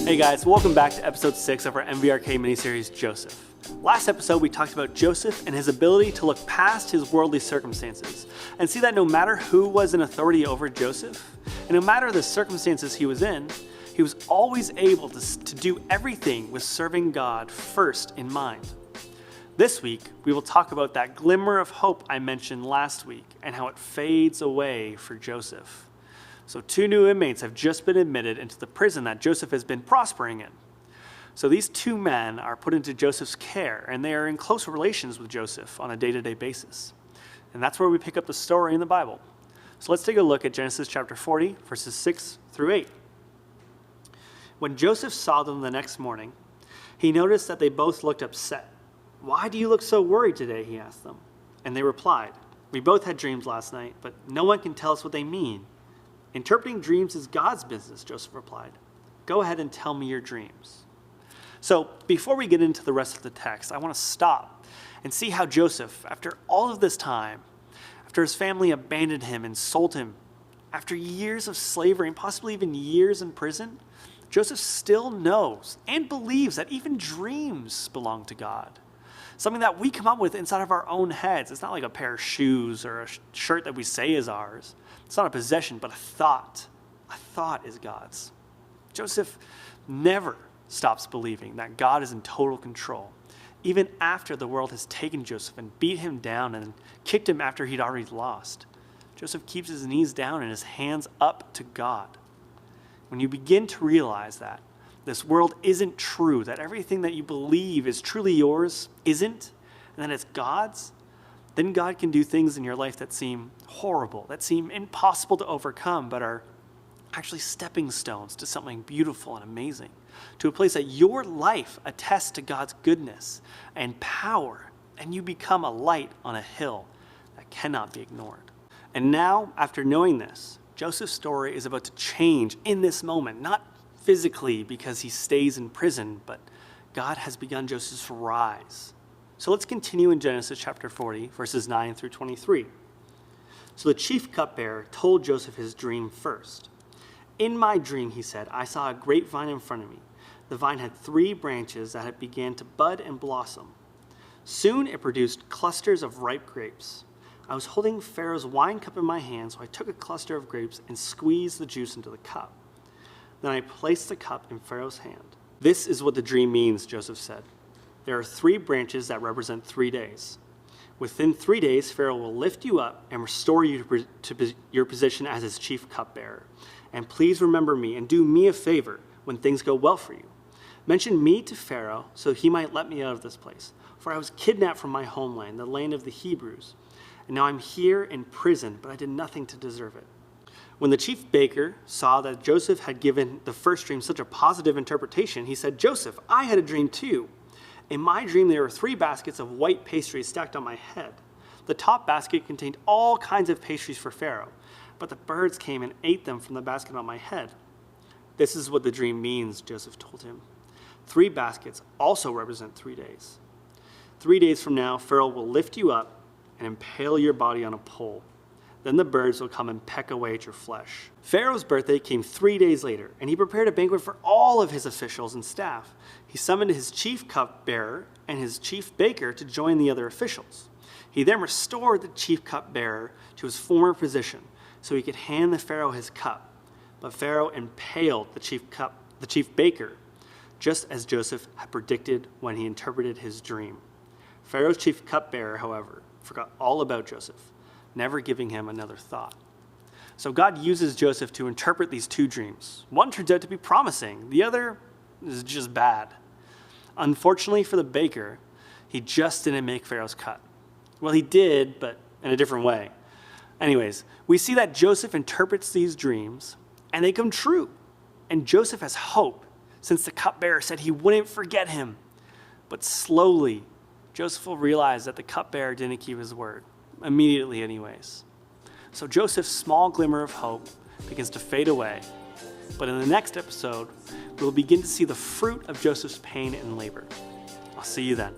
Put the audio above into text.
Hey guys, welcome back to episode 6 of our MVRK miniseries, Joseph. Last episode, we talked about Joseph and his ability to look past his worldly circumstances and see that no matter who was in authority over Joseph, and no matter the circumstances he was in, he was always able to do everything with serving God first in mind. This week, we will talk about that glimmer of hope I mentioned last week and how it fades away for Joseph. So 2 new inmates have just been admitted into the prison that Joseph has been prospering in. So these 2 men are put into Joseph's care, and they are in close relations with Joseph on a day-to-day basis. And that's where we pick up the story in the Bible. So let's take a look at Genesis chapter 40, verses 6 through 8. When Joseph saw them the next morning, he noticed that they both looked upset. "Why do you look so worried today?" he asked them. And they replied, "We both had dreams last night, but no one can tell us what they mean." "Interpreting dreams is God's business," Joseph replied. "Go ahead and tell me your dreams." So before we get into the rest of the text, I want to stop and see how Joseph, after all of this time, after his family abandoned him and sold him, after years of slavery and possibly even years in prison, Joseph still knows and believes that even dreams belong to God. Something that we come up with inside of our own heads. It's not like a pair of shoes or a shirt that we say is ours. It's not a possession, but a thought. A thought is God's. Joseph never stops believing that God is in total control, even after the world has taken Joseph and beat him down and kicked him after he'd already lost. Joseph keeps his knees down and his hands up to God. When you begin to realize that this world isn't true, that everything that you believe is truly yours isn't, and that it's God's, then God can do things in your life that seem horrible, that seem impossible to overcome, but are actually stepping stones to something beautiful and amazing, to a place that your life attests to God's goodness and power, and you become a light on a hill that cannot be ignored. And now, after knowing this, Joseph's story is about to change in this moment, not physically because he stays in prison, but God has begun Joseph's rise. So let's continue in Genesis chapter 40, verses 9 through 23. So the chief cupbearer told Joseph his dream first. "In my dream," he said, "I saw a grapevine in front of me. The vine had 3 branches that had began to bud and blossom. Soon it produced clusters of ripe grapes. I was holding Pharaoh's wine cup in my hand, so I took a cluster of grapes and squeezed the juice into the cup. Then I placed the cup in Pharaoh's hand." "This is what the dream means," Joseph said. "There are 3 branches that represent 3 days. Within 3 days, Pharaoh will lift you up and restore you to your position as his chief cupbearer. And please remember me and do me a favor when things go well for you. Mention me to Pharaoh so he might let me out of this place. For I was kidnapped from my homeland, the land of the Hebrews. And now I'm here in prison, but I did nothing to deserve it." When the chief baker saw that Joseph had given the first dream such a positive interpretation, he said, "Joseph, I had a dream too. In my dream, there were 3 baskets of white pastries stacked on my head. The top basket contained all kinds of pastries for Pharaoh, but the birds came and ate them from the basket on my head." "This is what the dream means," Joseph told him. 3 baskets also represent 3 days. 3 days from now, Pharaoh will lift you up and impale your body on a pole. Then the birds will come and peck away at your flesh." Pharaoh's birthday came 3 days later, and he prepared a banquet for all of his officials and staff. He summoned his chief cupbearer and his chief baker to join the other officials. He then restored the chief cupbearer to his former position so he could hand the Pharaoh his cup. But Pharaoh impaled the chief baker, just as Joseph had predicted when he interpreted his dream. Pharaoh's chief cupbearer, however, forgot all about Joseph, never giving him another thought. So God uses Joseph to interpret these 2 dreams. One turns out to be promising. The other is just bad. Unfortunately for the baker, he just didn't make Pharaoh's cut. Well, he did, but in a different way. Anyways, we see that Joseph interprets these dreams, and they come true. And Joseph has hope, since the cupbearer said he wouldn't forget him. But slowly, Joseph will realize that the cupbearer didn't keep his word. Immediately anyways. So Joseph's small glimmer of hope begins to fade away. But in the next episode, we'll begin to see the fruit of Joseph's pain and labor. I'll see you then.